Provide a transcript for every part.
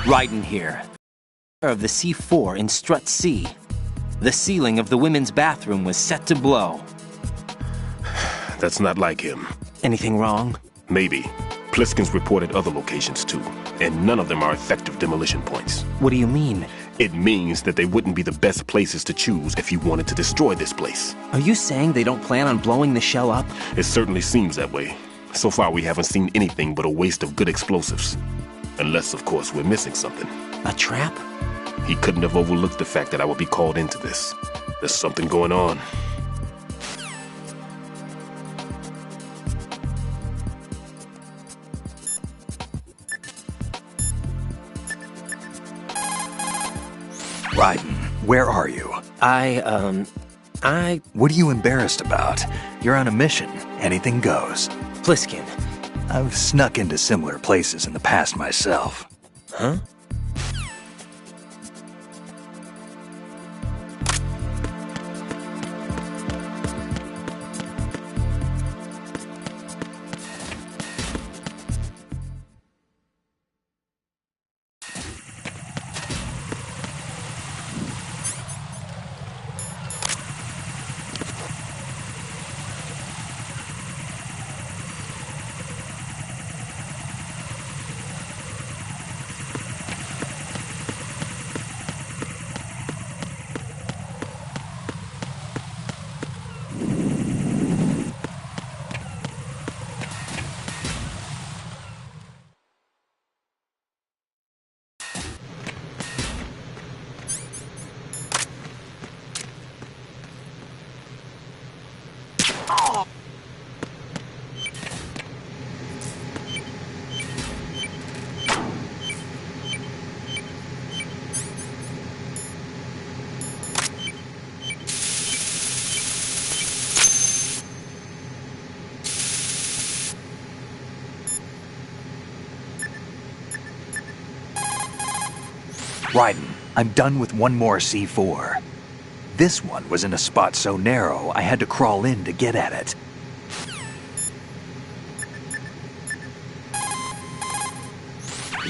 Raiden here. Of the C4 in Strut C. The ceiling of the women's bathroom was set to blow. That's not like him. Anything wrong? Maybe. Pliskin's reported other locations too, and none of them are effective demolition points. What do you mean? It means that they wouldn't be the best places to choose if you wanted to destroy this place. Are you saying they don't plan on blowing the shell up? It certainly seems that way. So far we haven't seen anything but a waste of good explosives. Unless, of course, we're missing something. A trap? He couldn't have overlooked the fact that I would be called into this. There's something going on. Raiden, where are you? What are you embarrassed about? You're on a mission. Anything goes. Pliskin. I've snuck into similar places in the past myself. Huh? Raiden, I'm done with one more C4. This one was in a spot so narrow, I had to crawl in to get at it.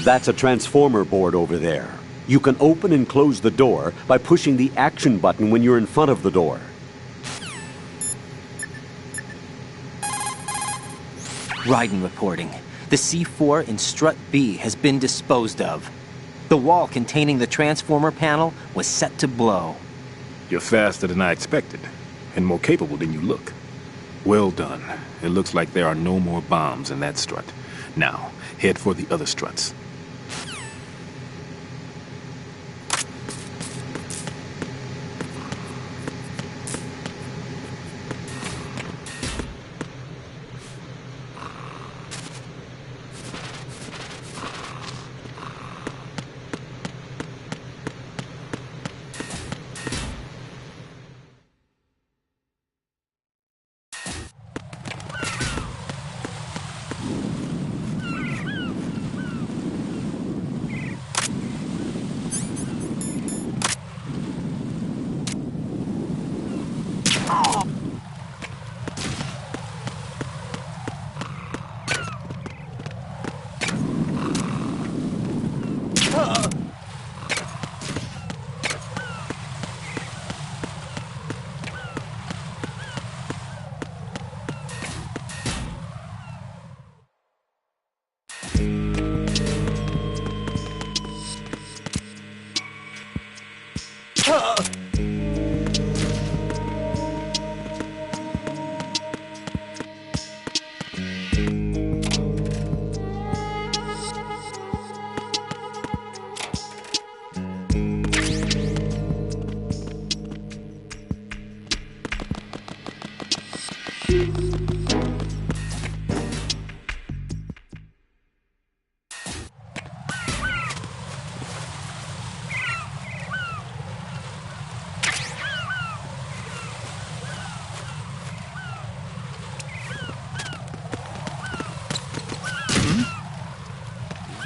That's a transformer board over there. You can open and close the door by pushing the action button when you're in front of the door. Raiden reporting. The C4 in Strut B has been disposed of. The wall containing the transformer panel was set to blow. You're faster than I expected, and more capable than you look. Well done. It looks like there are no more bombs in that strut. Now, head for the other struts.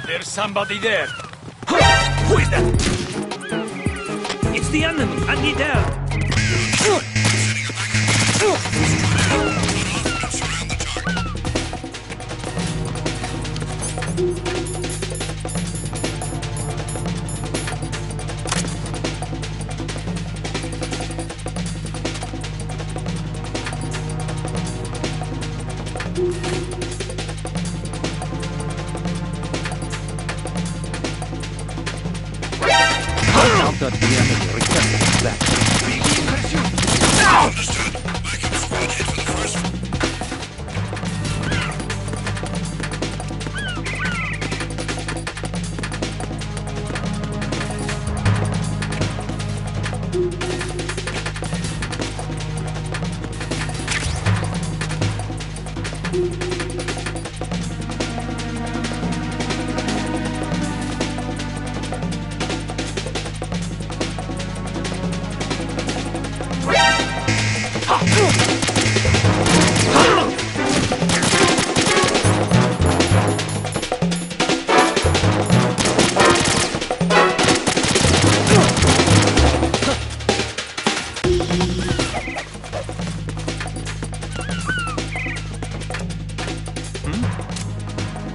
There's somebody there. Who is that? It's the enemy. I need help. shut the enemy returning back. Begin pursuit! Understood. Backup squad hit for the first.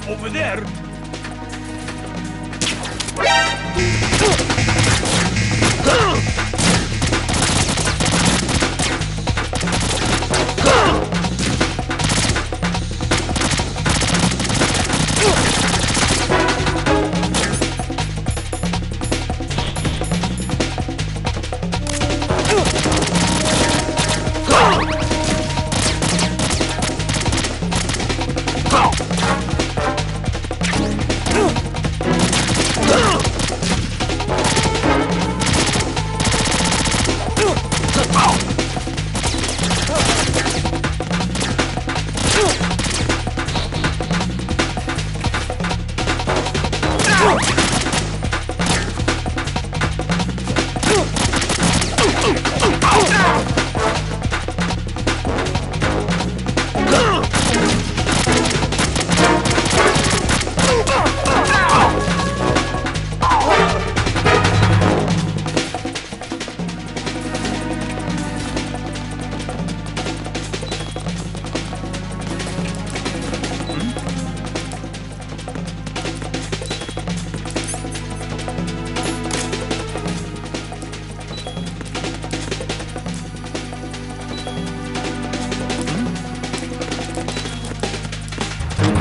Over there!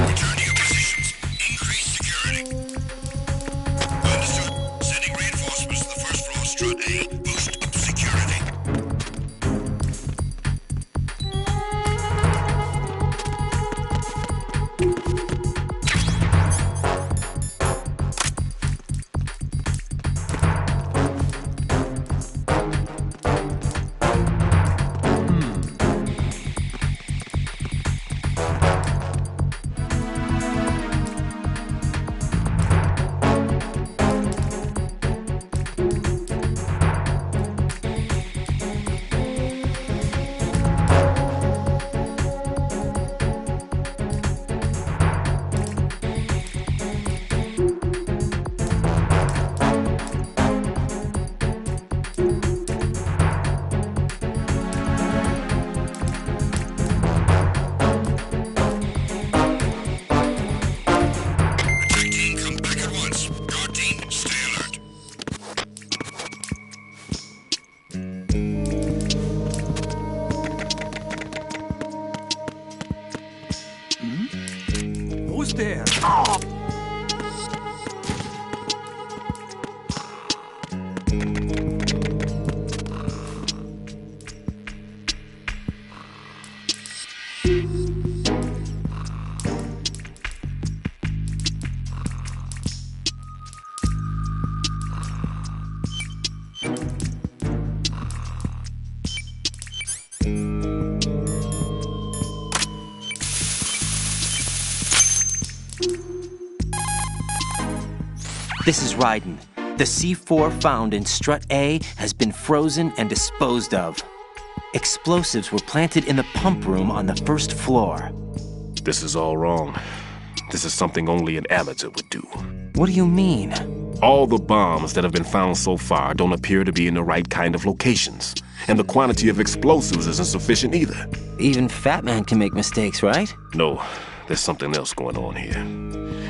Return to your positions. Increase security. Understood. Sending reinforcements to the first floor, strut A. Boost up security. Attack team, come back at once. Guard team, stay alert. Who's there? This is Raiden. The C4 found in Strut A has been frozen and disposed of. Explosives were planted in the pump room on the first floor. This is all wrong. This is something only an amateur would do. What do you mean? All the bombs that have been found so far don't appear to be in the right kind of locations. And the quantity of explosives isn't sufficient either. Even Fat Man can make mistakes, right? No, there's something else going on here.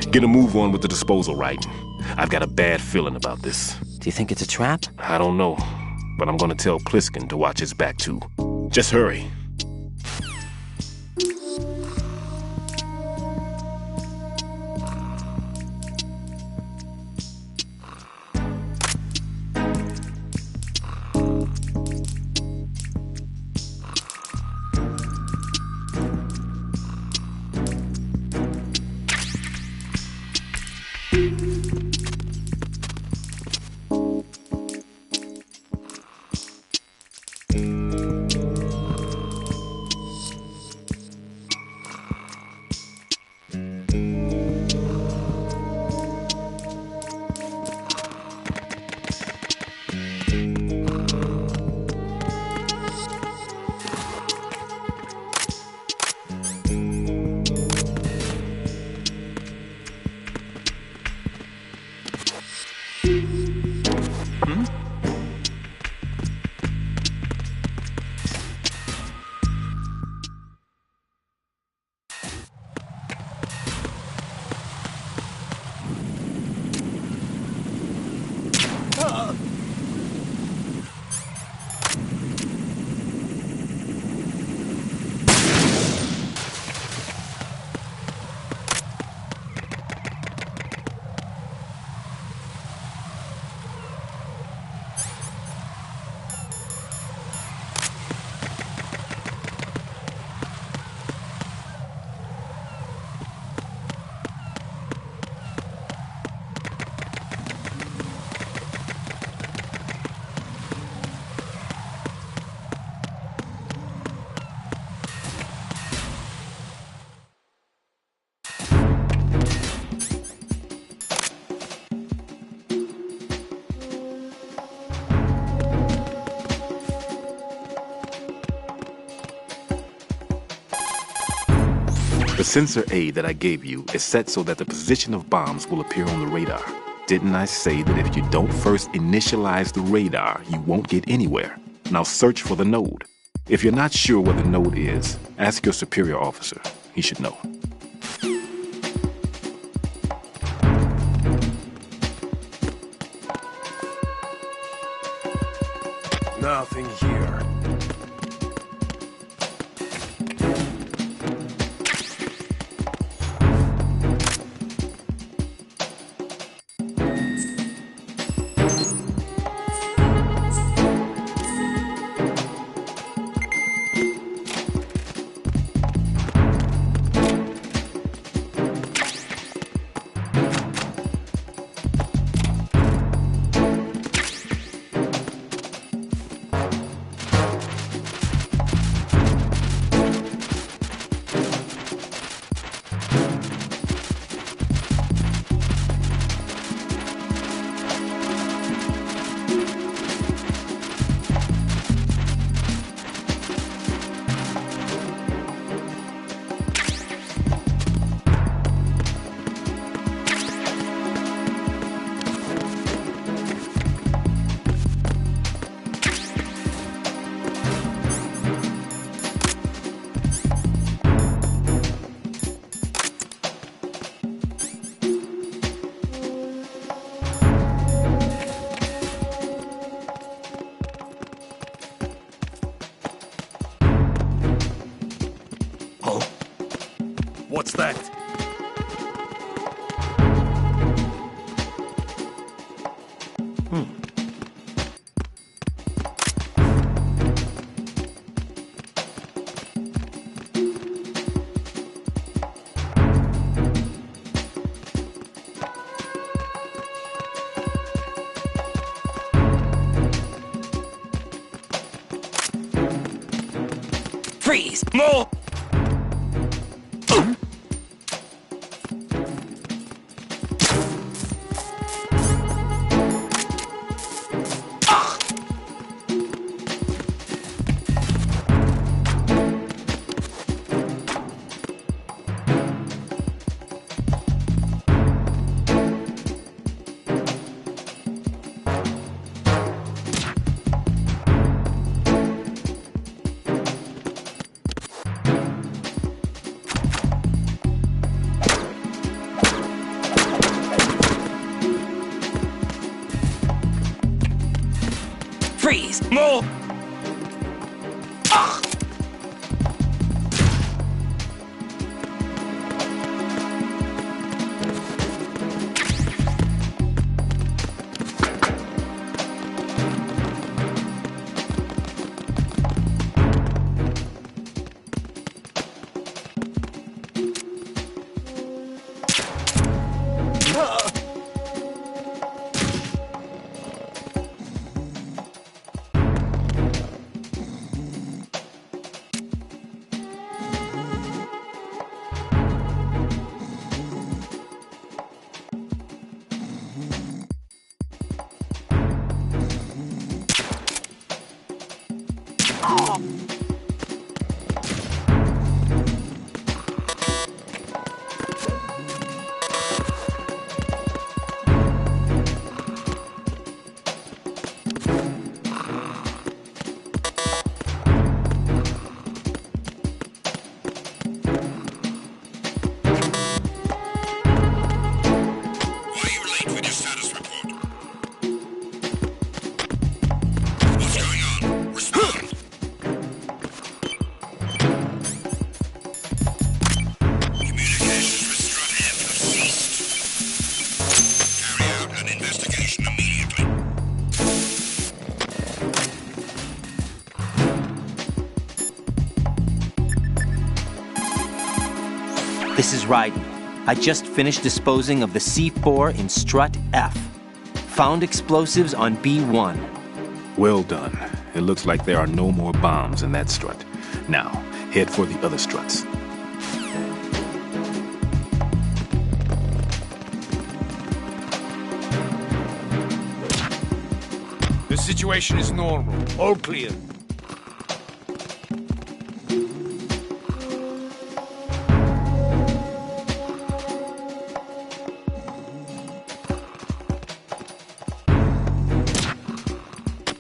Get a move on with the disposal, Raiden. I've got a bad feeling about this. Do you think it's a trap? I don't know, but I'm gonna tell Pliskin to watch his back too. Just hurry. The sensor A that I gave you is set so that the position of bombs will appear on the radar. Didn't I say that if you don't first initialize the radar, you won't get anywhere? Now search for the node. If you're not sure where the node is, ask your superior officer. He should know. Nothing here. What's that? Freeze! No! Freeze! No! Why are you late with your status report? What's going on? Respond. Communications with Strut F have ceased. Carry out an investigation immediately. This is Raiden. I just finished disposing of the C4 in Strut F. Found explosives on B1. Well done. It looks like there are no more bombs in that strut. Now, head for the other struts. The situation is normal. All clear.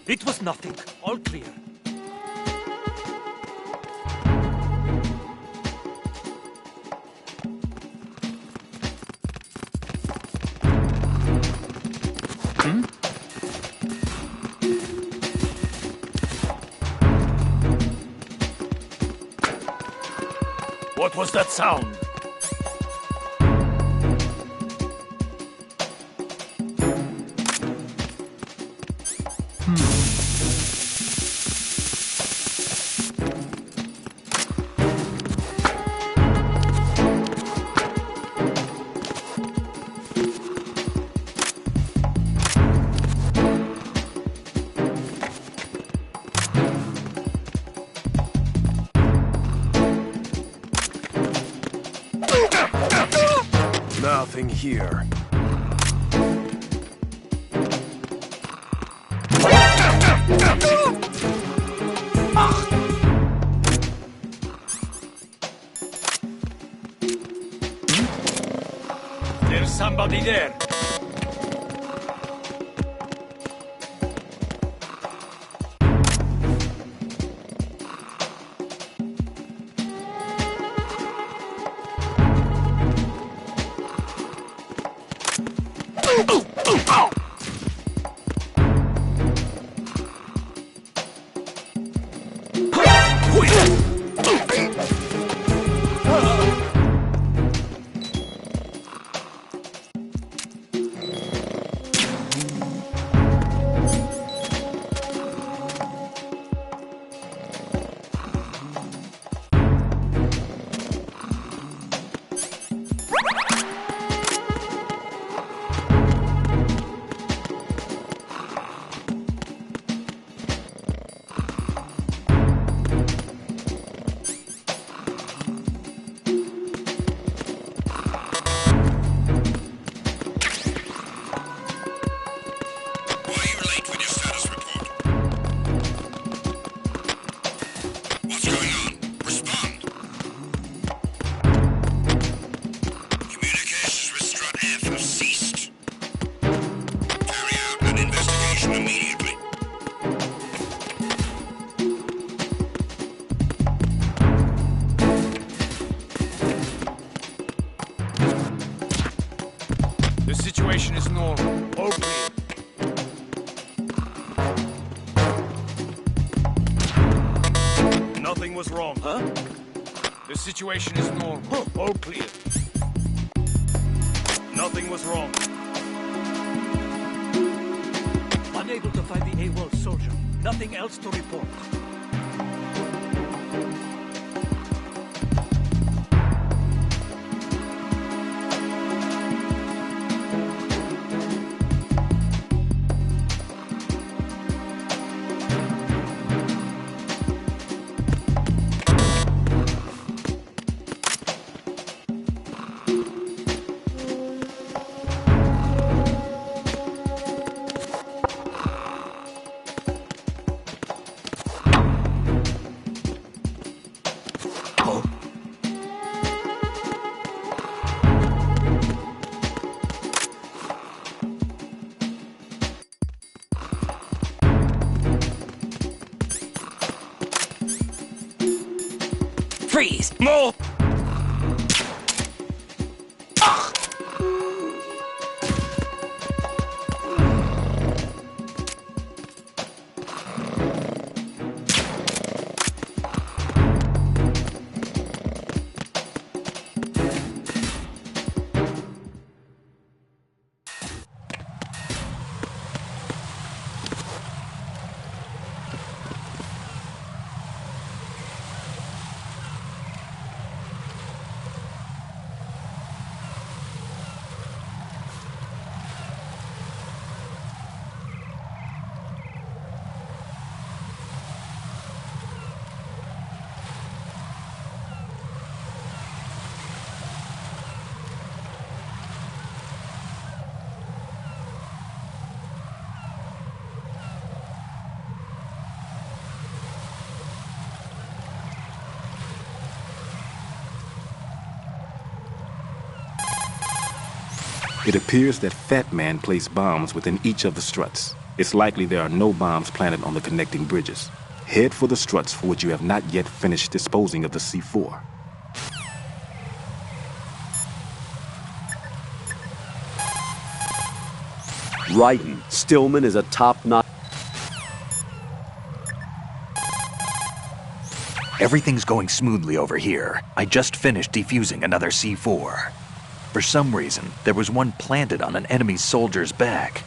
It was nothing. All clear. What was that sound? Nothing here. There's somebody there. Why are you late with your status report? What's going on? Respond. Communications with Strut F have ceased. Carry out an investigation immediately. The situation is normal. All clear. Nothing was wrong. Huh? The situation is normal. All clear. Nothing was wrong. Unable to find the AWOL soldier. Nothing else to report. Freeze! More! It appears that Fat Man placed bombs within each of the struts. It's likely there are no bombs planted on the connecting bridges. Head for the struts for which you have not yet finished disposing of the C4. Raiden, Stillman is a top-notch... Everything's going smoothly over here. I just finished defusing another C4. For some reason, there was one planted on an enemy soldier's back.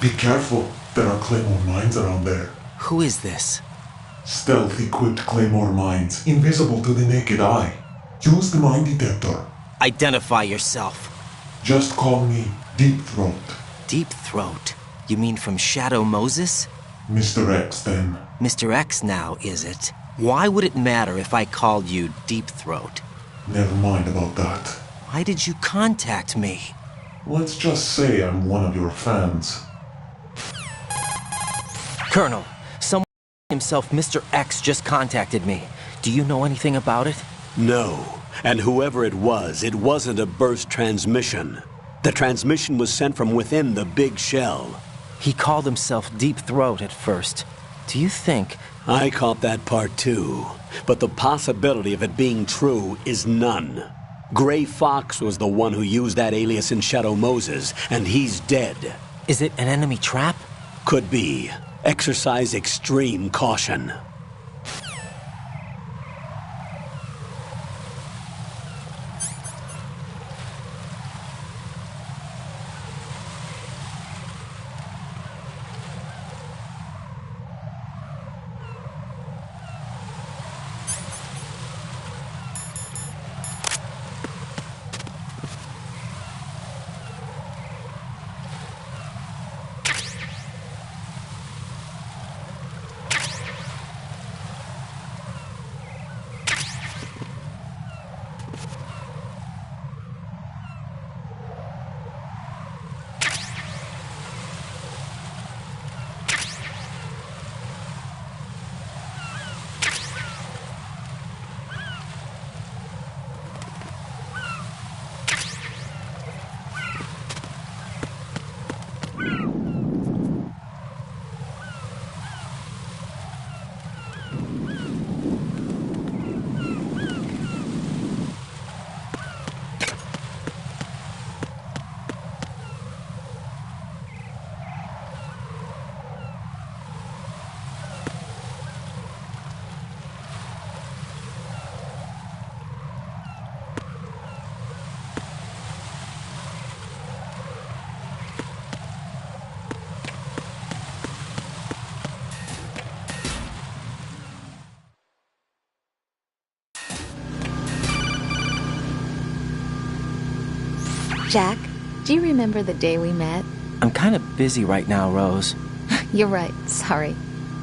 Be careful, there are Claymore mines around there. Who is this? Stealth-equipped Claymore mines, invisible to the naked eye. Use the mine detector. Identify yourself. Just call me Deep Throat. Deep Throat? You mean from Shadow Moses? Mr. X, then. Mr. X now, is it? Why would it matter if I called you Deep Throat? Never mind about that. Why did you contact me? Let's just say I'm one of your fans. Colonel, someone himself, Mr. X, just contacted me. Do you know anything about it? No. And whoever it wasn't a burst transmission. The transmission was sent from within the big shell. He called himself Deep Throat at first. Do you think... I caught that part too. But the possibility of it being true is none. Gray Fox was the one who used that alias in Shadow Moses, and he's dead. Is it an enemy trap? Could be. Exercise extreme caution. Jack, do you remember the day we met? I'm kind of busy right now, Rose. You're right, sorry.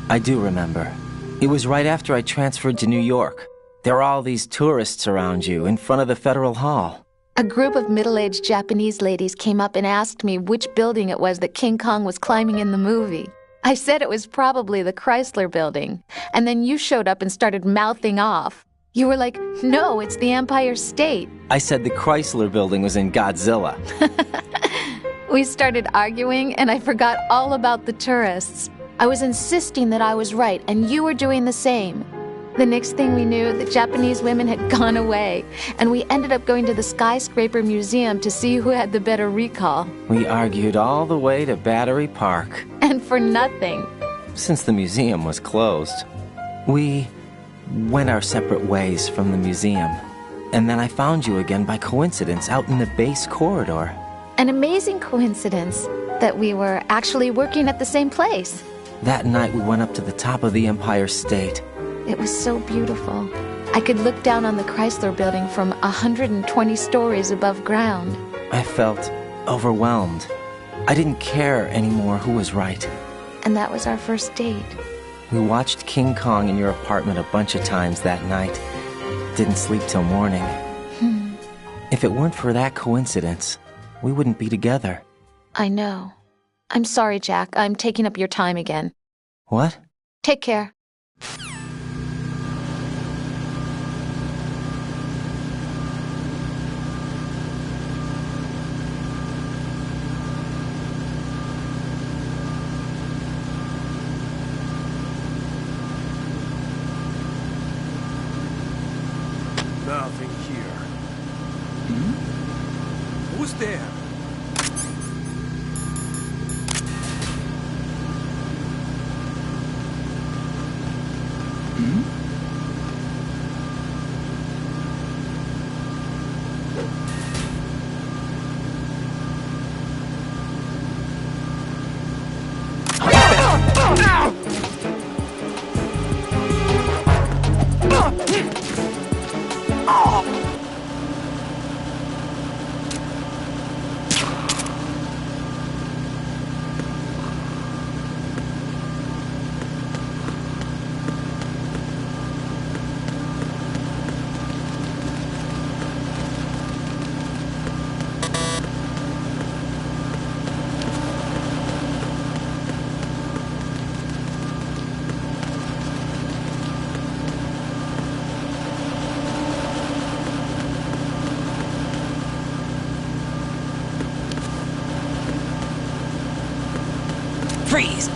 I do remember. It was right after I transferred to New York. There were all these tourists around you in front of the Federal Hall. A group of middle-aged Japanese ladies came up and asked me which building it was that King Kong was climbing in the movie. I said it was probably the Chrysler Building, and then you showed up and started mouthing off. You were like, no, it's the Empire State. I said the Chrysler Building was in Godzilla. We started arguing, and I forgot all about the tourists. I was insisting that I was right, and you were doing the same. The next thing we knew, the Japanese women had gone away, and we ended up going to the Skyscraper Museum to see who had the better recall. We argued all the way to Battery Park. And for nothing. Since the museum was closed. We went our separate ways from the museum. And then I found you again by coincidence out in the base corridor. An amazing coincidence that we were actually working at the same place. That night we went up to the top of the Empire State. It was so beautiful. I could look down on the Chrysler Building from 120 stories above ground. I felt overwhelmed. I didn't care anymore who was right. And that was our first date. We watched King Kong in your apartment a bunch of times that night. Didn't sleep till morning. If it weren't for that coincidence, we wouldn't be together. I know. I'm sorry, Jack. I'm taking up your time again. What? Take care. Nothing here. Who's there? Freeze!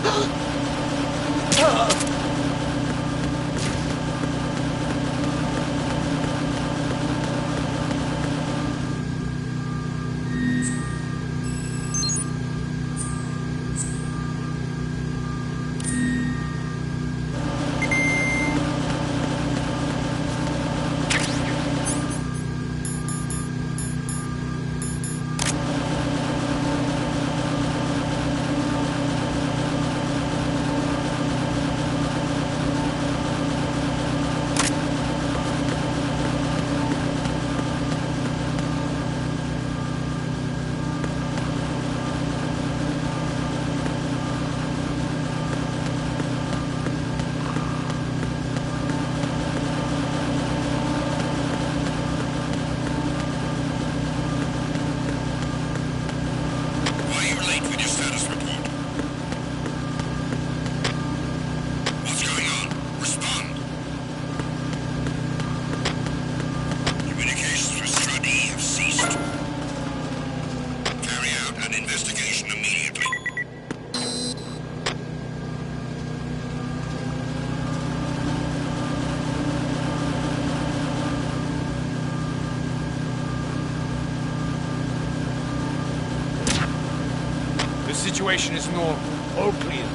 situation is normal. All clear.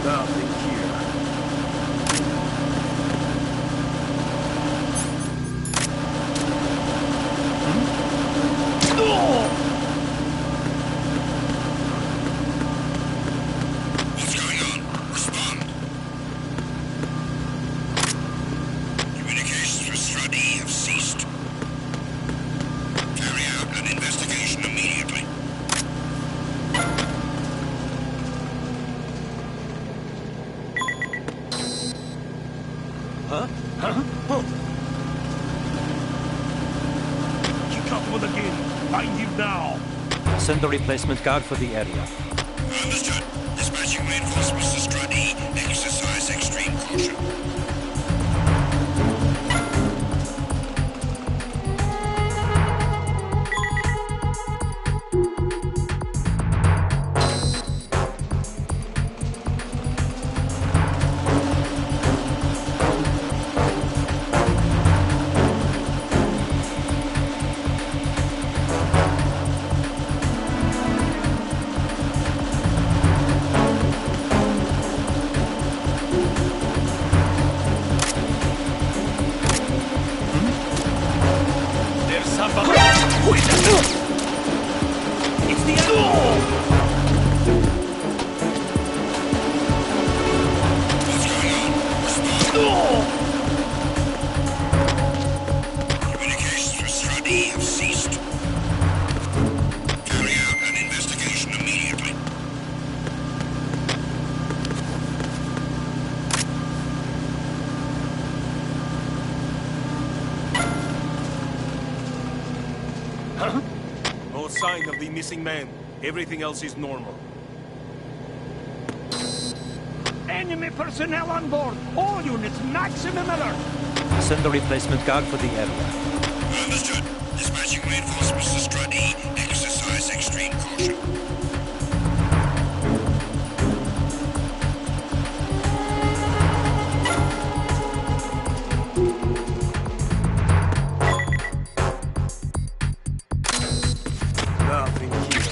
Nothing here. What's going on? Respond. Communications with Strut E have ceased. Carry out an investigation immediately. Keep up with again. Find him now. Send the replacement guard for the area. Understood. Dispatching reinforcements to Strut E. Exercise extreme caution. There's somebody. Who is that? It's the animal. What's going on? Respond. Communications with Strut E have ceased. Carry out an investigation immediately. No sign of the missing man. Everything else is normal. Enemy personnel on board. All units, maximum alert. Send the replacement guard for the area. Understood. Dispatching reinforcements to Strut E. Exercise extreme caution. Nothing here.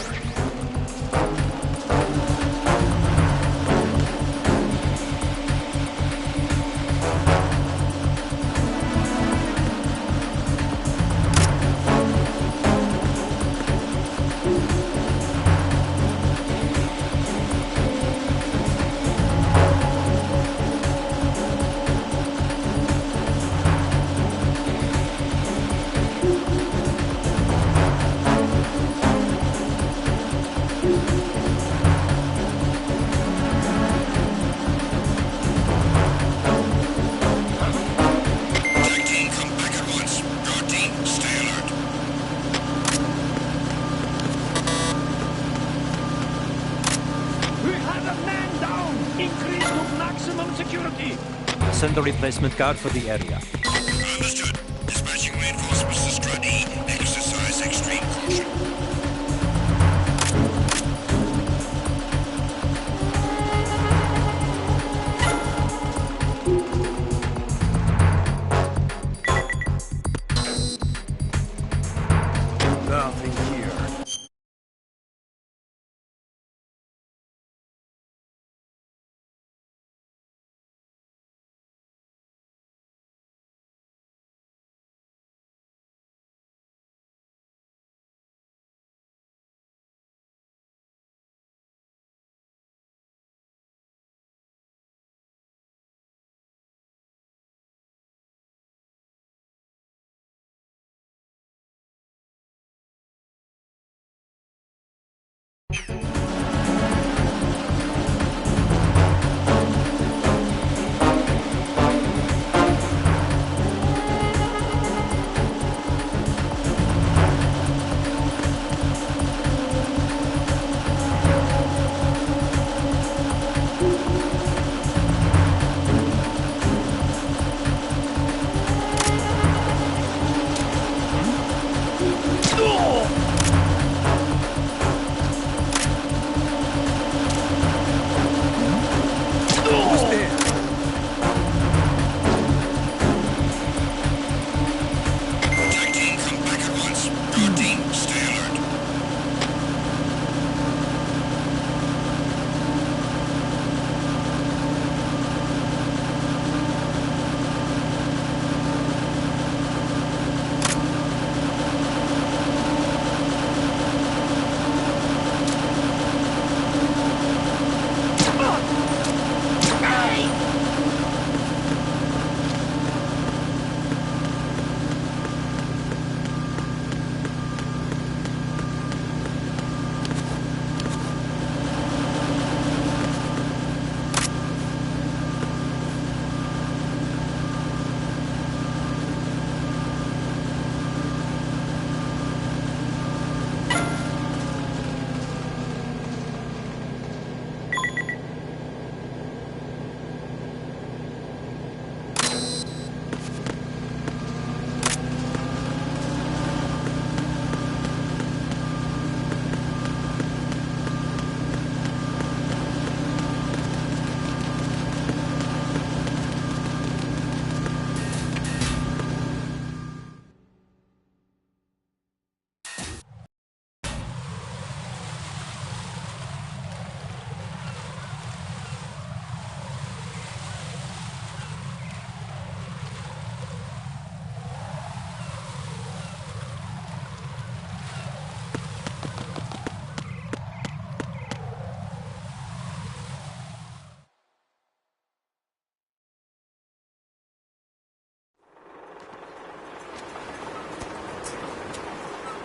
Tag team, come back at once. Guard team, stay alert. We have a man down. Increase to maximum security. Send the replacement guard for the area. Understood. Dispatching reinforcements to Strut E. Exercise extreme caution. Nothing here.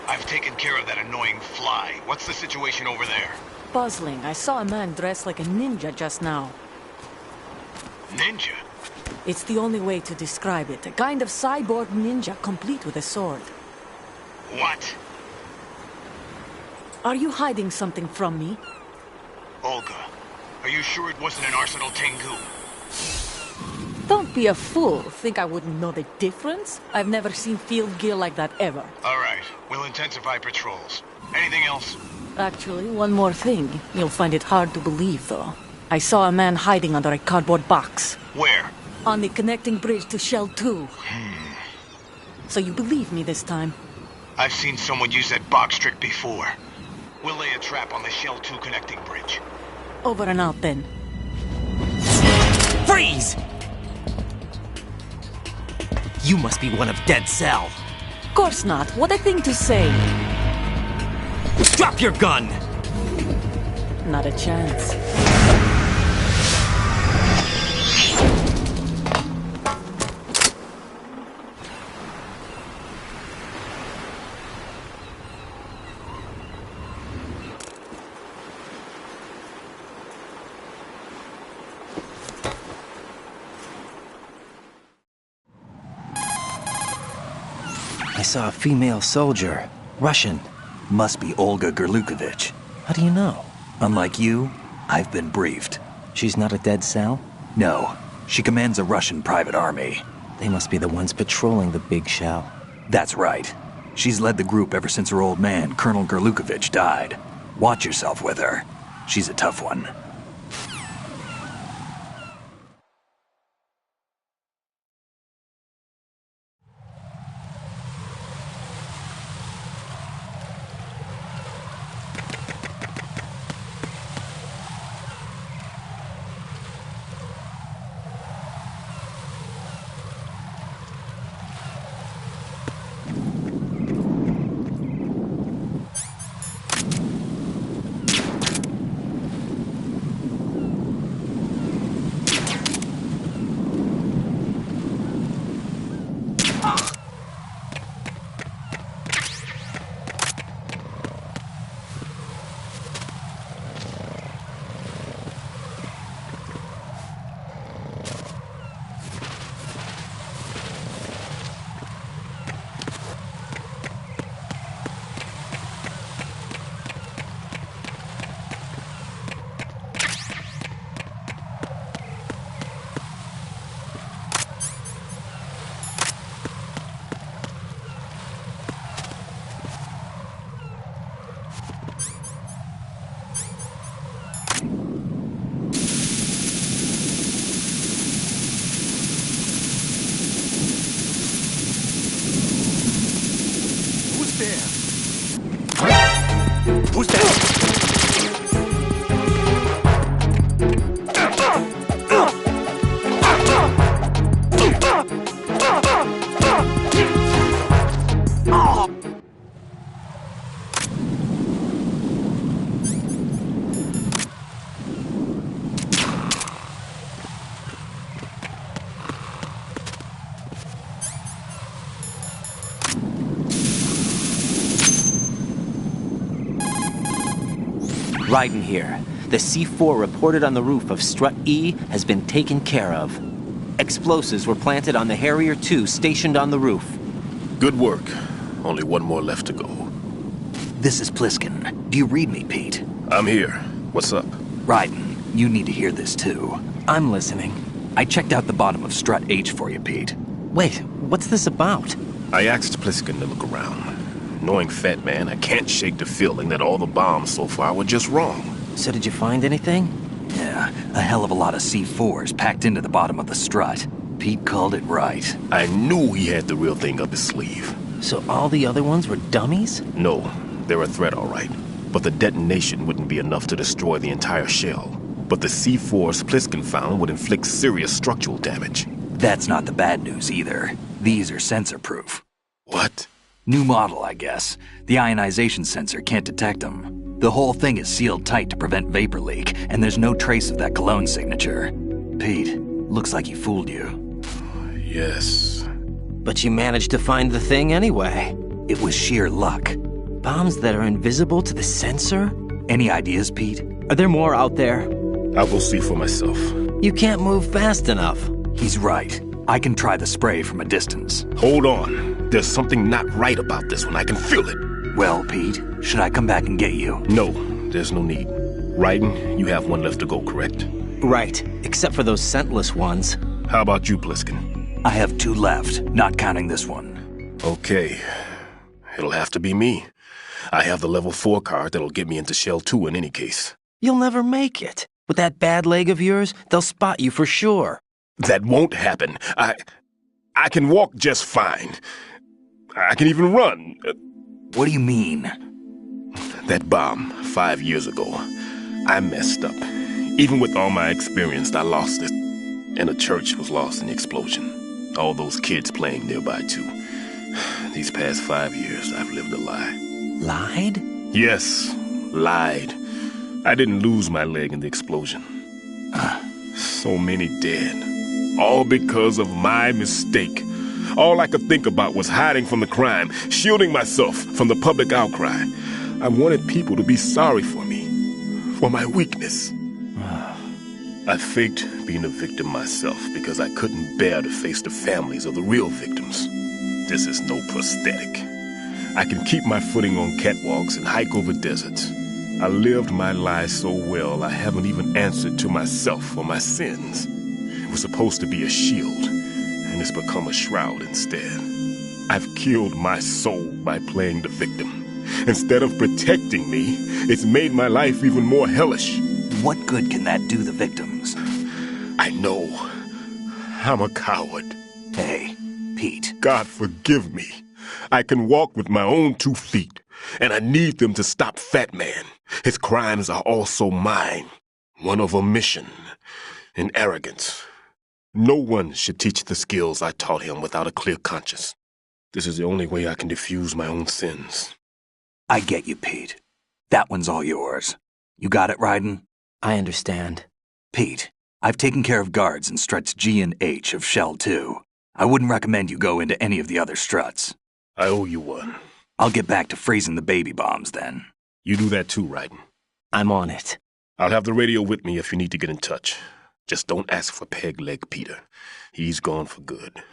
I've taken care of that annoying fly. What's the situation over there? Puzzling. I saw a man dressed like a ninja just now. Ninja? It's the only way to describe it. A kind of cyborg ninja, complete with a sword. What? Are you hiding something from me? Olga, are you sure it wasn't an Arsenal Tengu? Don't be a fool. Think I wouldn't know the difference? I've never seen field gear like that ever. All right, we'll intensify patrols. Anything else? Actually, one more thing. You'll find it hard to believe, though. I saw a man hiding under a cardboard box. Where? On the connecting bridge to Shell 2. So you believe me this time? I've seen someone use that box trick before. We'll lay a trap on the Shell 2 connecting bridge. Over and out, then. Freeze! You must be one of Dead Cell. Course not. What a thing to say. Drop your gun! Not a chance. I saw a female soldier. Russian. Must be Olga Gurlukovich. How do you know? Unlike you, I've been briefed. She's not a Dead Cell? No, she commands a Russian private army. They must be the ones patrolling the Big Shell. That's right. She's led the group ever since her old man, Colonel Gurlukovich, died. Watch yourself with her. She's a tough one. Who's there? Raiden here. The C4 reported on the roof of Strut E has been taken care of. Explosives were planted on the Harrier 2 stationed on the roof. Good work. Only one more left to go. This is Pliskin. Do you read me, Pete? I'm here. What's up? Raiden, you need to hear this too. I'm listening. I checked out the bottom of Strut H for you, Pete. Wait, what's this about? I asked Pliskin to look around. Knowing Fat Man, I can't shake the feeling that all the bombs so far were just wrong. So did you find anything? Yeah, a hell of a lot of C4s packed into the bottom of the strut. Pete called it right. I knew he had the real thing up his sleeve. So all the other ones were dummies? No, they're a threat, all right. But the detonation wouldn't be enough to destroy the entire shell. But the C4s Pliskin found would inflict serious structural damage. That's not the bad news either. These are sensor-proof. What? New model, I guess. The ionization sensor can't detect them. The whole thing is sealed tight to prevent vapor leak, and there's no trace of that cologne signature. Pete, looks like he fooled you. Yes. But you managed to find the thing anyway. It was sheer luck. Bombs that are invisible to the sensor? Any ideas, Pete? Are there more out there? I'll go see for myself. You can't move fast enough. He's right. I can try the spray from a distance. Hold on. There's something not right about this one. I can feel it. Well, Pete, should I come back and get you? No, there's no need. Raiden, you have one left to go, correct? Right, except for those scentless ones. How about you, Pliskin? I have 2 left, not counting this one. Okay. It'll have to be me. I have the level 4 card that'll get me into Shell 2 in any case. You'll never make it. With that bad leg of yours, they'll spot you for sure. That won't happen. I can walk just fine. I can even run. What do you mean? That bomb 5 years ago. I messed up. Even with all my experience, I lost it. And the church was lost in the explosion. All those kids playing nearby, too. These past 5 years, I've lived a lie. Lied? Yes, lied. I didn't lose my leg in the explosion. So many dead. All because of my mistake. All I could think about was hiding from the crime, shielding myself from the public outcry. I wanted people to be sorry for me, for my weakness. I faked being a victim myself because I couldn't bear to face the families of the real victims. This is no prosthetic. I can keep my footing on catwalks and hike over deserts. I lived my life so well I haven't even answered to myself for my sins. It was supposed to be a shield, and it's become a shroud instead. I've killed my soul by playing the victim. Instead of protecting me, it's made my life even more hellish. What good can that do the victims? I know. I'm a coward. Hey, Pete. God forgive me. I can walk with my own 2 feet, and I need them to stop Fat Man. His crimes are also mine. One of omission and arrogance. No one should teach the skills I taught him without a clear conscience. This is the only way I can diffuse my own sins. I get you, Pete. That one's all yours. You got it, Raiden? I understand. Pete, I've taken care of guards in struts G and H of Shell 2. I wouldn't recommend you go into any of the other struts. I owe you one. I'll get back to freezing the baby bombs then. You do that too, Raiden. I'm on it. I'll have the radio with me if you need to get in touch. Just don't ask for Peg Leg Peter. He's gone for good.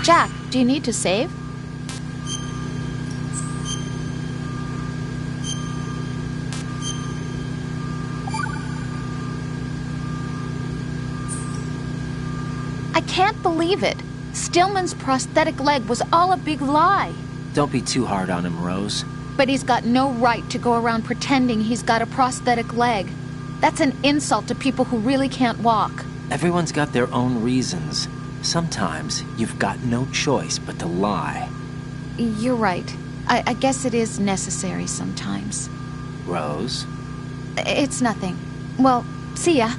Jack, do you need to save? I can't believe it. Stillman's prosthetic leg was all a big lie. Don't be too hard on him, Rose. But he's got no right to go around pretending he's got a prosthetic leg. That's an insult to people who really can't walk. Everyone's got their own reasons. Sometimes you've got no choice but to lie. You're right. I guess it is necessary sometimes. Rose? It's nothing. Well, see ya.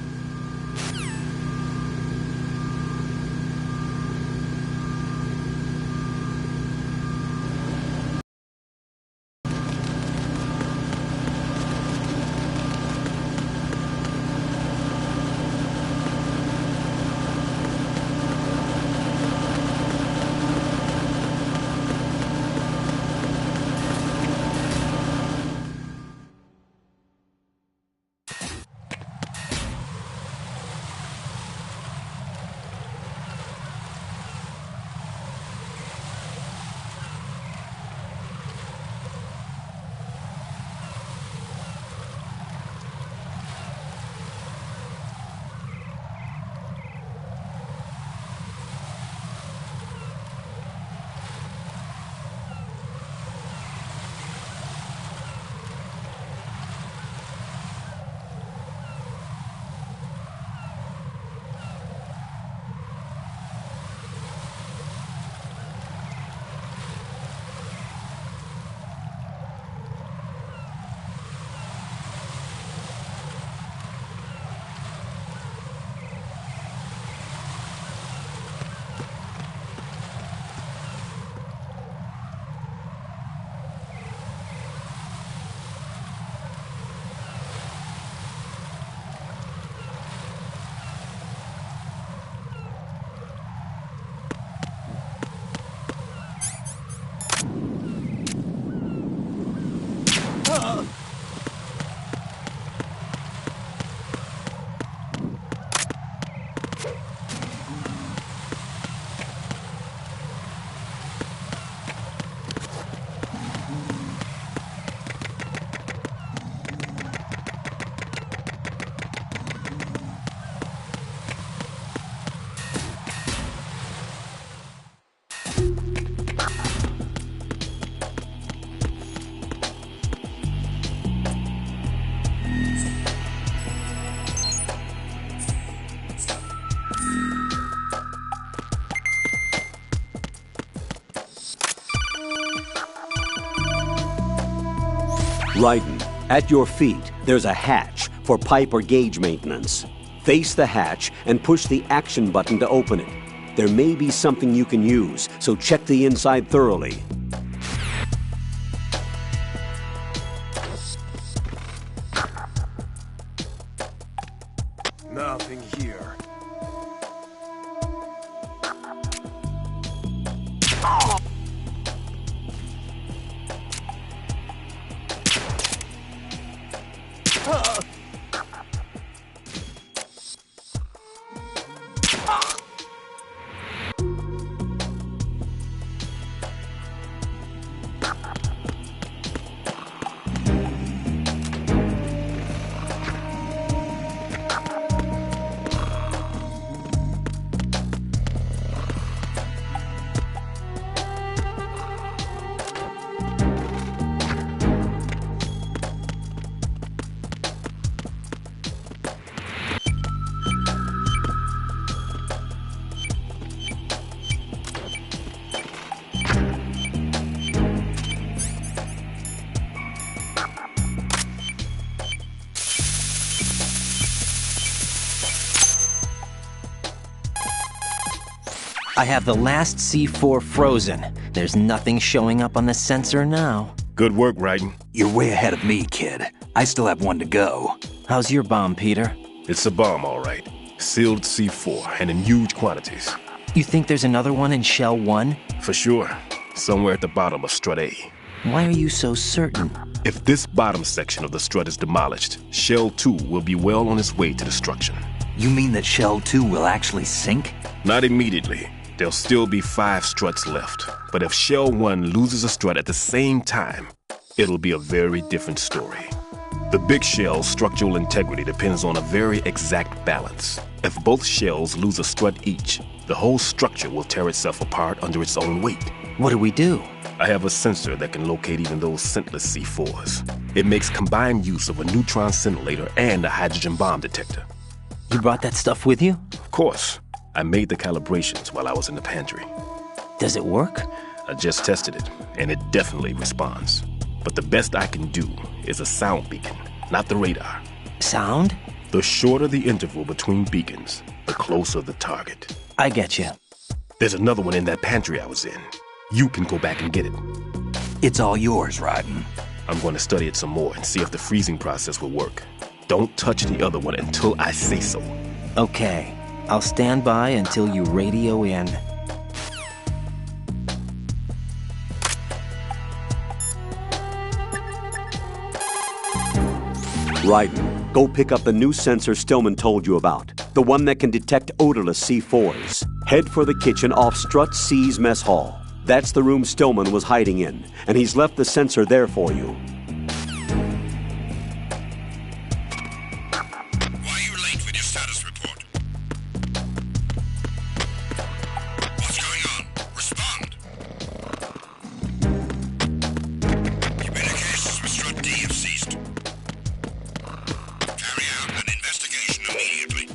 Raiden, at your feet, there's a hatch for pipe or gauge maintenance. Face the hatch and push the action button to open it. There may be something you can use, so check the inside thoroughly. Nothing here. I have the last C4 frozen. There's nothing showing up on the sensor now. Good work, Raiden. You're way ahead of me, kid. I still have one to go. How's your bomb, Peter? It's a bomb, all right. Sealed C4, and in huge quantities. You think there's another one in Shell 1? For sure. Somewhere at the bottom of Strut A. Why are you so certain? If this bottom section of the strut is demolished, Shell 2 will be well on its way to destruction. You mean that Shell 2 will actually sink? Not immediately. There'll still be 5 struts left. But if Shell 1 loses a strut at the same time, it'll be a very different story. The big shell's structural integrity depends on a very exact balance. If both shells lose a strut each, the whole structure will tear itself apart under its own weight. What do we do? I have a sensor that can locate even those scentless C4s. It makes combined use of a neutron scintillator and a hydrogen bomb detector. You brought that stuff with you? Of course. I made the calibrations while I was in the pantry. Does it work? I just tested it, and it definitely responds. But the best I can do is a sound beacon, not the radar. Sound? The shorter the interval between beacons, the closer the target. I get you. There's another one in that pantry I was in. You can go back and get it. It's all yours, Raiden. I'm going to study it some more and see if the freezing process will work. Don't touch the other one until I say so. Okay. I'll stand by until you radio in. Raiden, go pick up the new sensor Stillman told you about. The one that can detect odorless C4s. Head for the kitchen off Strut C's mess hall. That's the room Stillman was hiding in, and he's left the sensor there for you. Why are you late with your status report? What's going on? Respond. Communications with Strut D have ceased. Carry out an investigation immediately.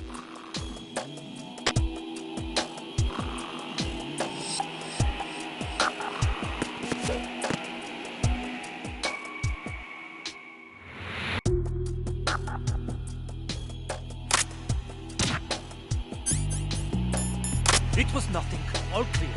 It was nothing. All clear.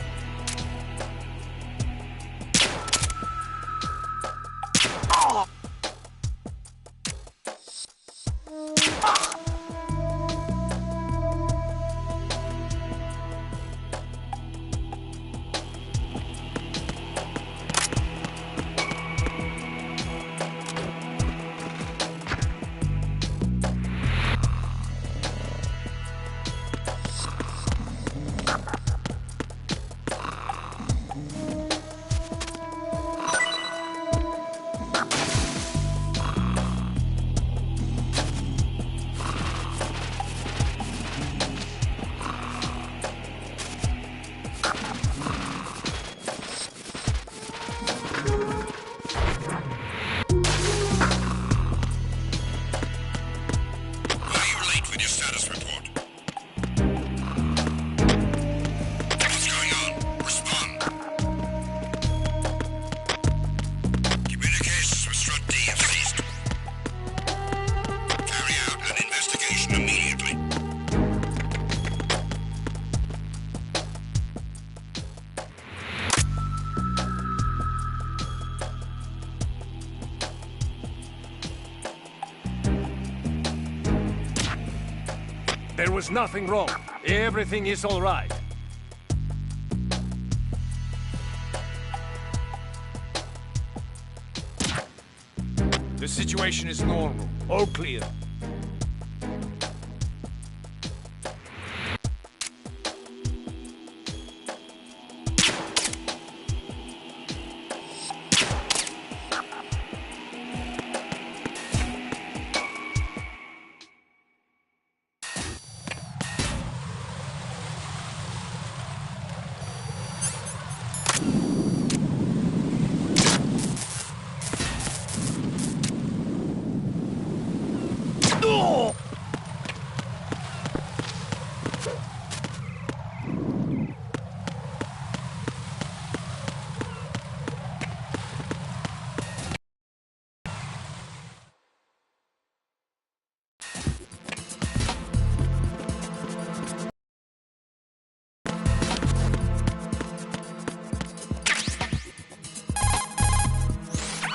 There was nothing wrong. Everything is all right. The situation is normal. All clear.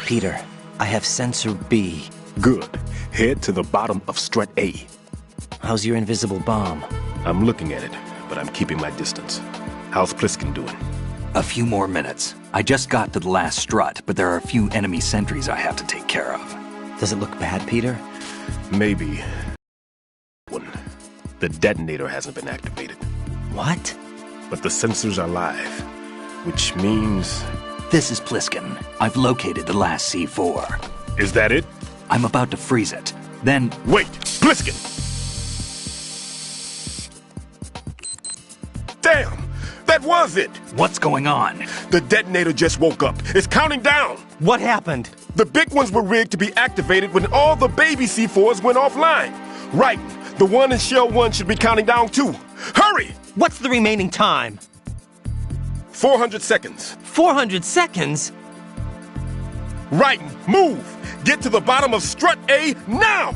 Peter, I have sensor B. Good. Head to the bottom of strut A. How's your invisible bomb? I'm looking at it, but I'm keeping my distance. How's Pliskin doing? A few more minutes. I just got to the last strut, but there are a few enemy sentries I have to take care of. Does it look bad, Peter? Maybe. The detonator hasn't been activated. What? But the sensors are live, which means... This is Pliskin. I've located the last C4. Is that it? I'm about to freeze it. Then... Wait! Pliskin! Damn! That was it! What's going on? The detonator just woke up. It's counting down! What happened? The big ones were rigged to be activated when all the baby C4s went offline. Right. The one in Shell 1 should be counting down too. Hurry! What's the remaining time? 400 seconds. 400 seconds? Right. Move! Get to the bottom of strut A now!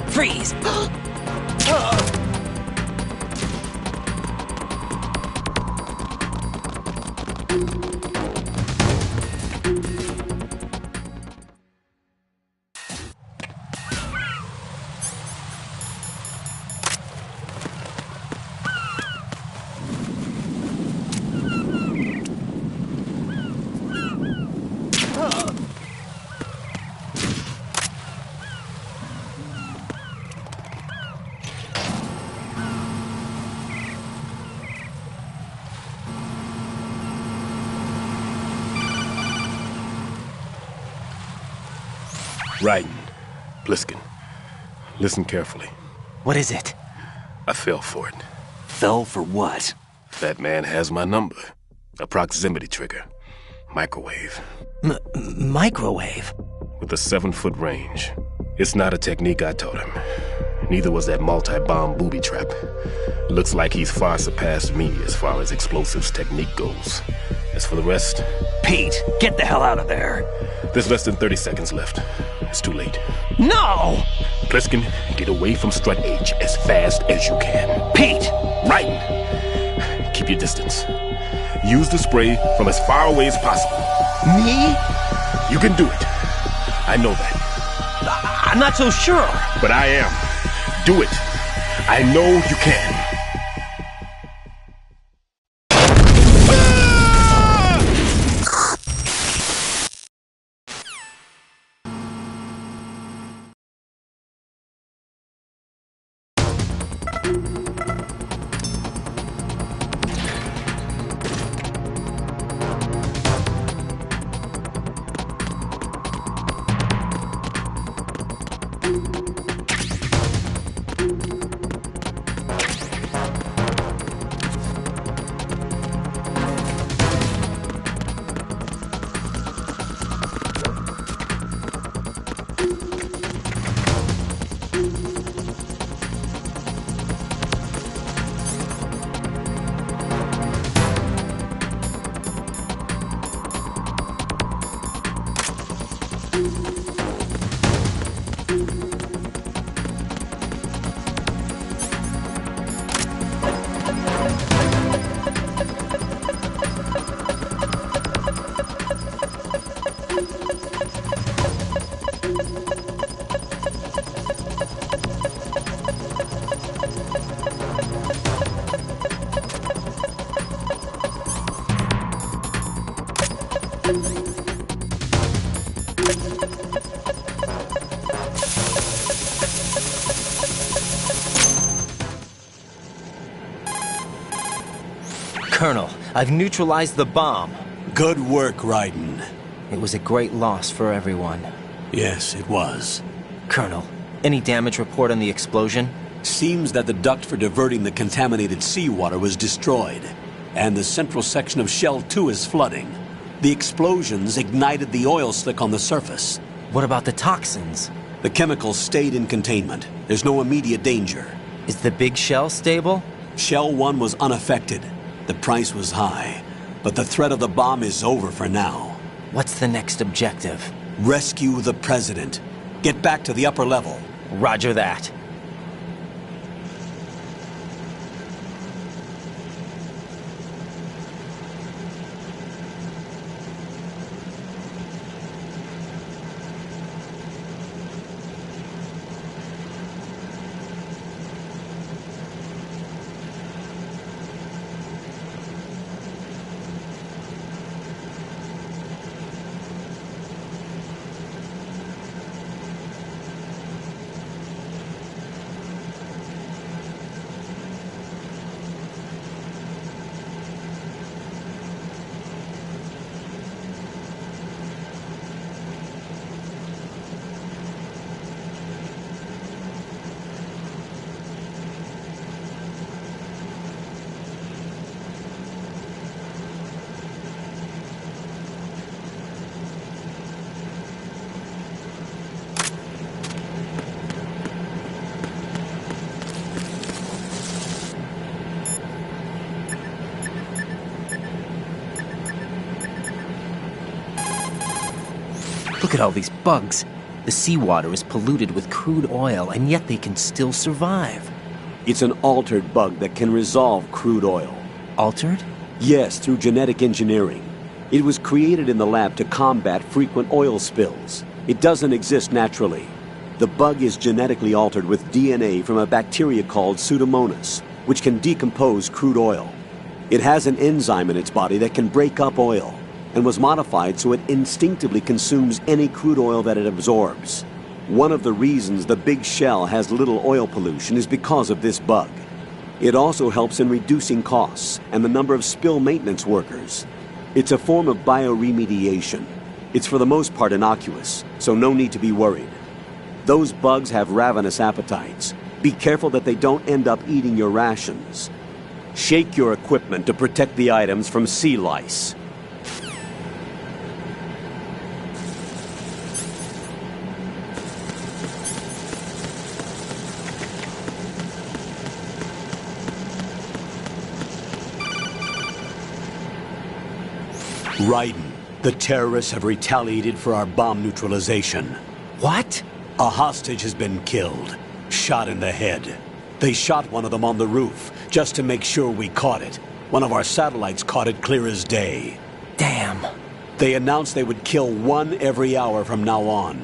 Freeze! Raiden, Pliskin, listen carefully. What is it? I fell for it. Fell for what? That man has my number. A proximity trigger. Microwave. Microwave? With a 7-foot range. It's not a technique I taught him. Neither was that multi-bomb booby trap. Looks like he's far surpassed me as far as explosives technique goes. As for the rest... Pete, get the hell out of there. There's less than 30 seconds left. It's too late. No! Pliskin, get away from strut H as fast as you can. Pete! Raiden! Keep your distance. Use the spray from as far away as possible. Me? You can do it. I know that. I'm not so sure. But I am. Do it. I know you can. Colonel, I've neutralized the bomb. Good work, Raiden. It was a great loss for everyone. Yes, it was. Colonel, any damage report on the explosion? Seems that the duct for diverting the contaminated seawater was destroyed, and the central section of Shell 2 is flooding. The explosions ignited the oil slick on the surface. What about the toxins? The chemicals stayed in containment. There's no immediate danger. Is the big shell stable? Shell 1 was unaffected. The price was high, but the threat of the bomb is over for now. What's the next objective? Rescue the President. Get back to the upper level. Roger that. Look at all these bugs. The seawater is polluted with crude oil, and yet they can still survive. It's an altered bug that can resolve crude oil. Altered? Yes, through genetic engineering. It was created in the lab to combat frequent oil spills. It doesn't exist naturally. The bug is genetically altered with DNA from a bacteria called Pseudomonas, which can decompose crude oil. It has an enzyme in its body that can break up oil, and was modified so it instinctively consumes any crude oil that it absorbs. One of the reasons the Big Shell has little oil pollution is because of this bug. It also helps in reducing costs and the number of spill maintenance workers. It's a form of bioremediation. It's for the most part innocuous, so no need to be worried. Those bugs have ravenous appetites. Be careful that they don't end up eating your rations. Shake your equipment to protect the items from sea lice. Raiden, the terrorists have retaliated for our bomb neutralization. What? A hostage has been killed, shot in the head. They shot one of them on the roof, just to make sure we caught it. One of our satellites caught it clear as day. Damn. They announced they would kill one every hour from now on.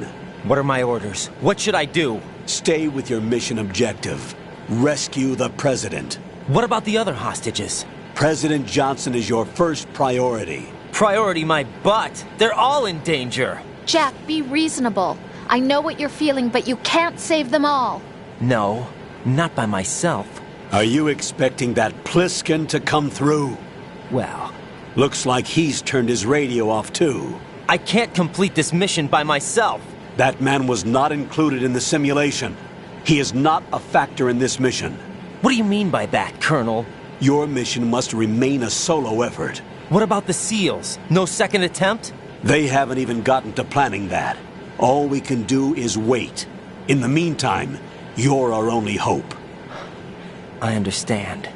What are my orders? What should I do? Stay with your mission objective. Rescue the President. What about the other hostages? President Johnson is your first priority. Priority my butt. They're all in danger. Jack, be reasonable. I know what you're feeling, but you can't save them all. No, not by myself. Are you expecting that Pliskin to come through? Well, looks like he's turned his radio off too. I can't complete this mission by myself. That man was not included in the simulation. He is not a factor in this mission. What do you mean by that, Colonel? Your mission must remain a solo effort. What about the SEALs? No second attempt? They haven't even gotten to planning that. All we can do is wait. In the meantime, you're our only hope. I understand.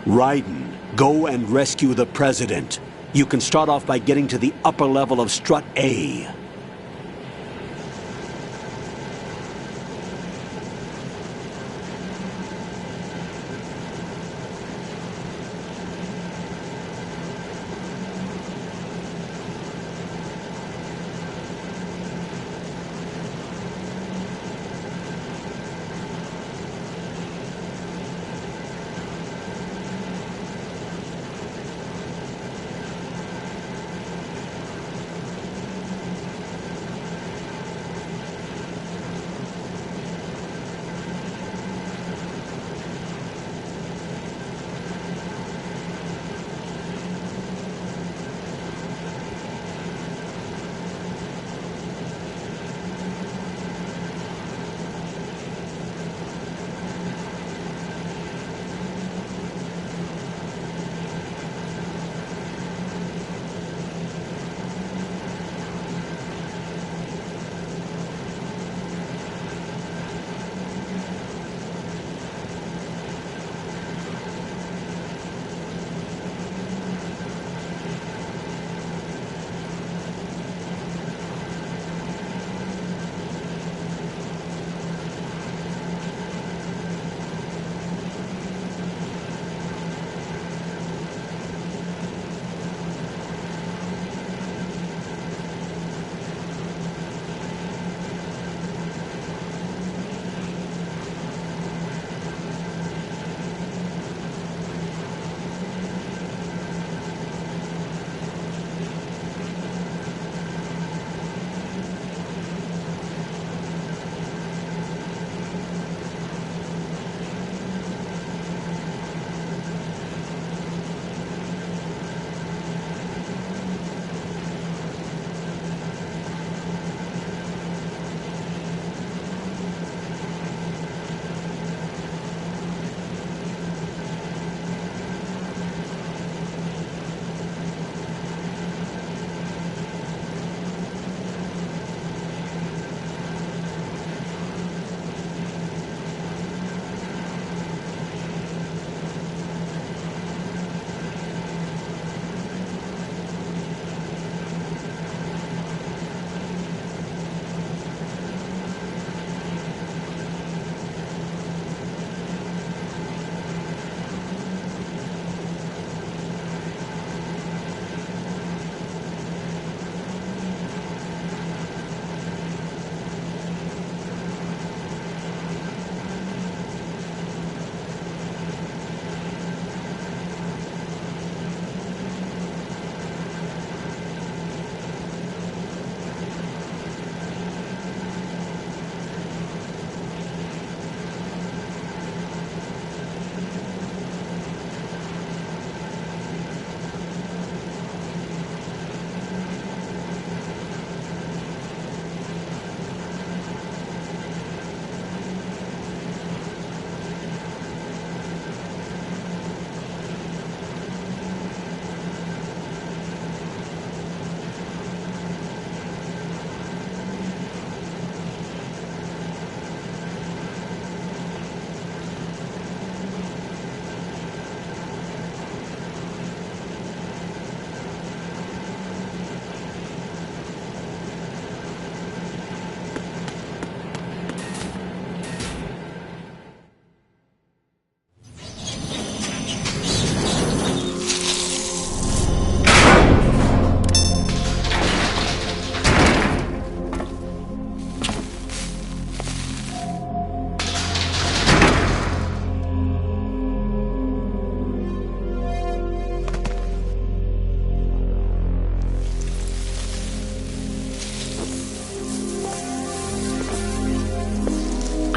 Raiden, go and rescue the President. You can start off by getting to the upper level of Strut A.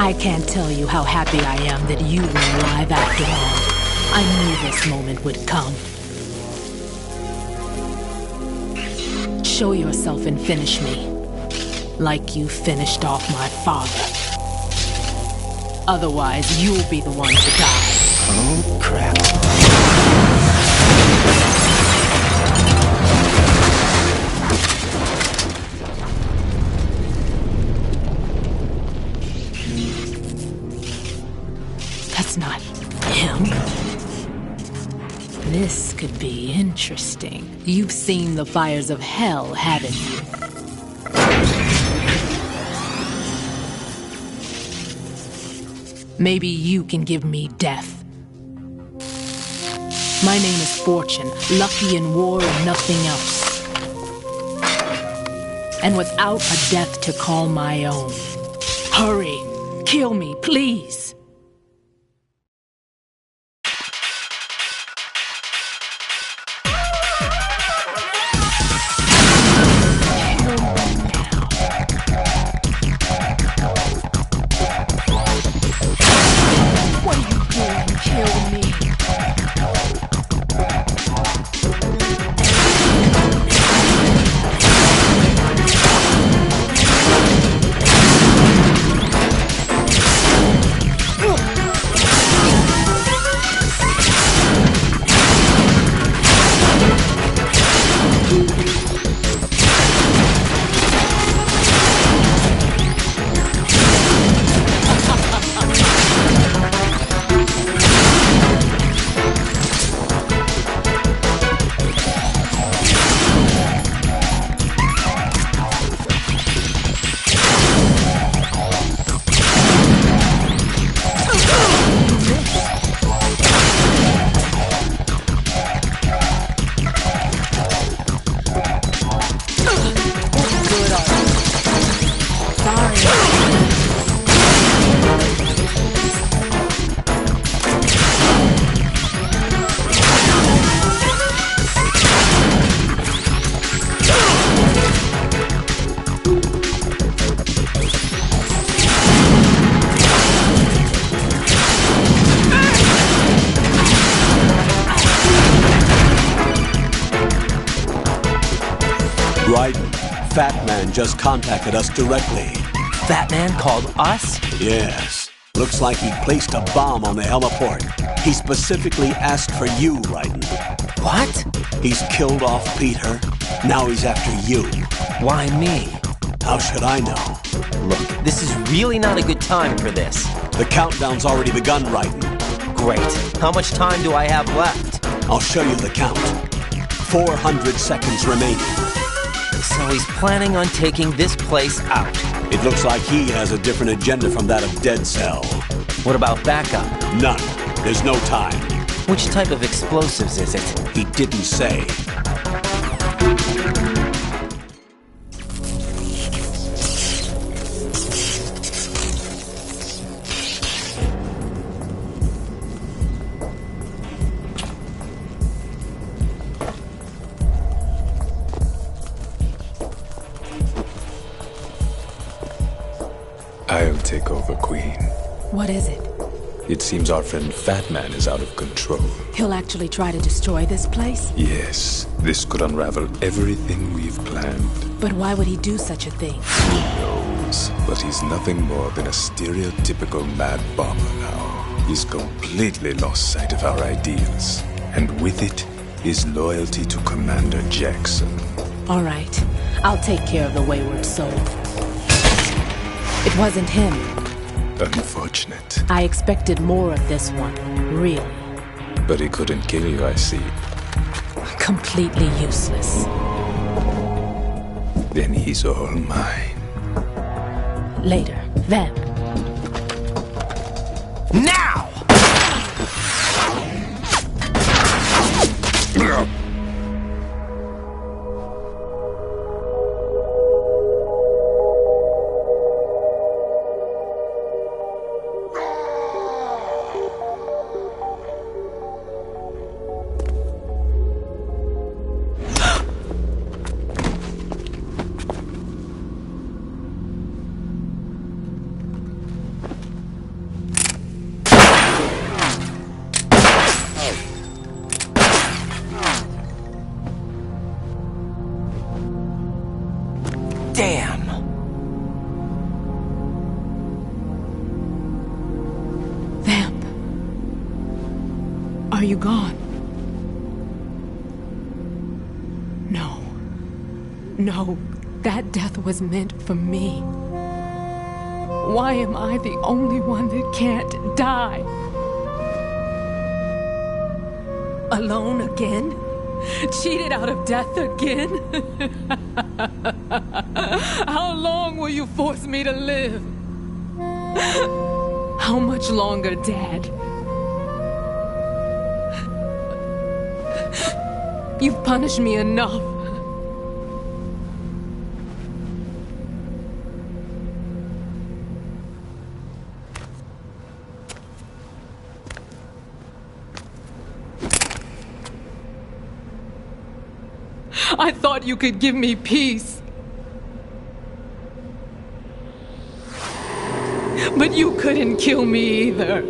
I can't tell you how happy I am that you were alive after all. I knew this moment would come. Show yourself and finish me. Like you finished off my father. Otherwise, you'll be the one to die. Oh, crap. That's not him. This could be interesting. You've seen the fires of hell, haven't you? Maybe you can give me death. My name is Fortune, lucky in war and nothing else. And without a death to call my own. Hurry, kill me, please. Fat Man just contacted us directly. Fat Man called us? Yes. Looks like he placed a bomb on the heliport. He specifically asked for you, Raiden. What? He's killed off Peter. Now he's after you. Why me? How should I know? Look, this is really not a good time for this. The countdown's already begun, Raiden. Great. How much time do I have left? I'll show you the count. 400 seconds remaining. So he's planning on taking this place out. It looks like he has a different agenda from that of Dead Cell. What about backup? None. There's no time. Which type of explosives is it? He didn't say. I'll take over, Queen. What is it? It seems our friend Fat Man is out of control. He'll actually try to destroy this place? Yes, this could unravel everything we've planned. But why would he do such a thing? Who knows? But he's nothing more than a stereotypical mad bomber now. He's completely lost sight of our ideals. And with it, his loyalty to Commander Jackson. All right. I'll take care of the wayward soul. It wasn't him. Unfortunate. I expected more of this one, really. But he couldn't kill you, I see. Completely useless. Then he's all mine. Later. Then. Now! Damn! Vamp. Are you gone? No. No, that death was meant for me. Why am I the only one that can't die? Alone again? Cheated out of death again? How long will you force me to live? How much longer, Dad? You've punished me enough. I thought you could give me peace. But you couldn't kill me either.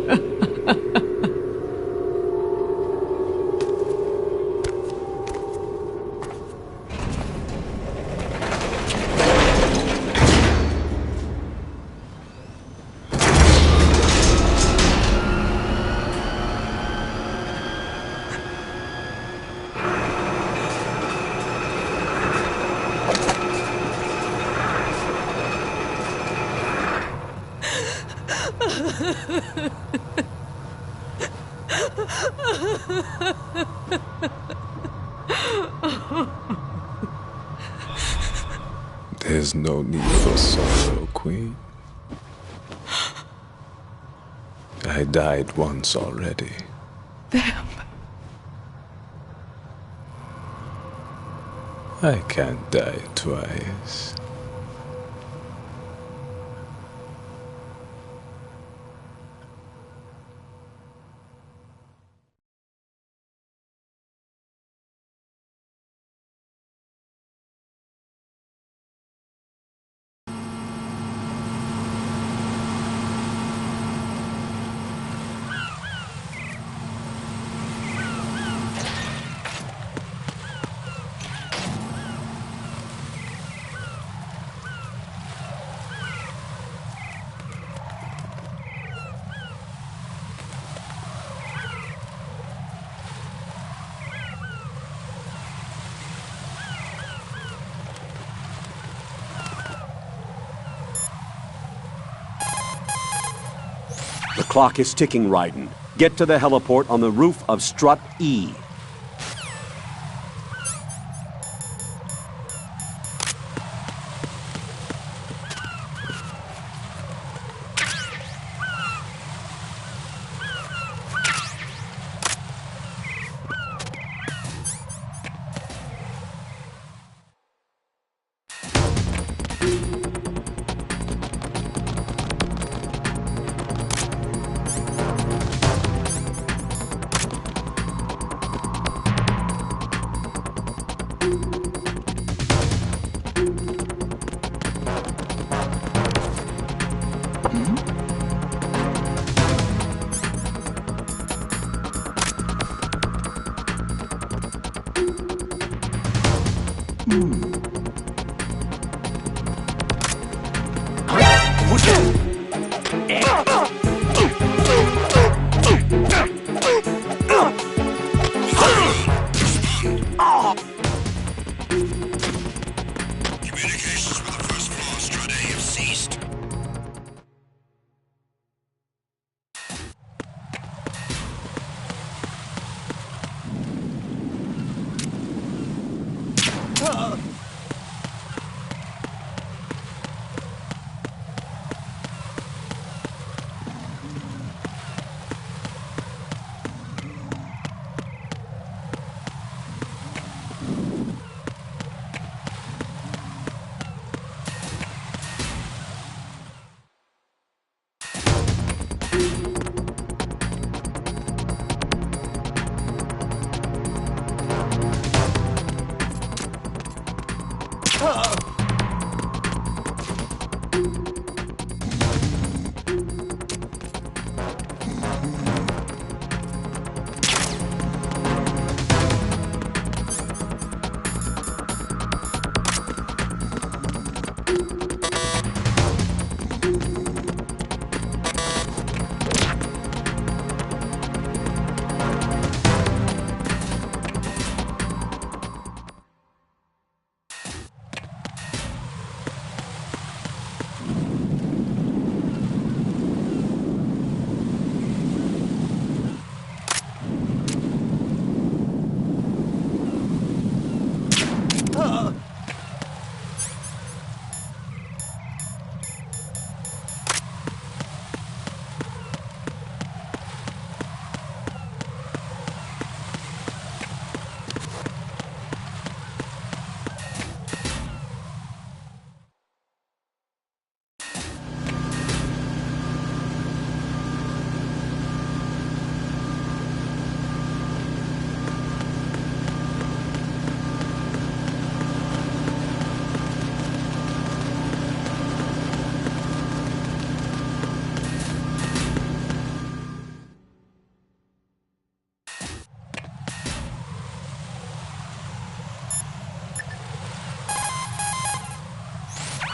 There's no need for sorrow, Queen. I died once already. Vamp. I can't die twice. The clock is ticking, Raiden. Get to the heliport on the roof of Strut E. Communications with the first floor, Strut A, have ceased.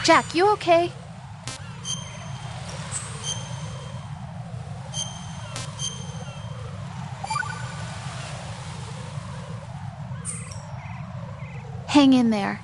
Jack, you okay? Hang in there.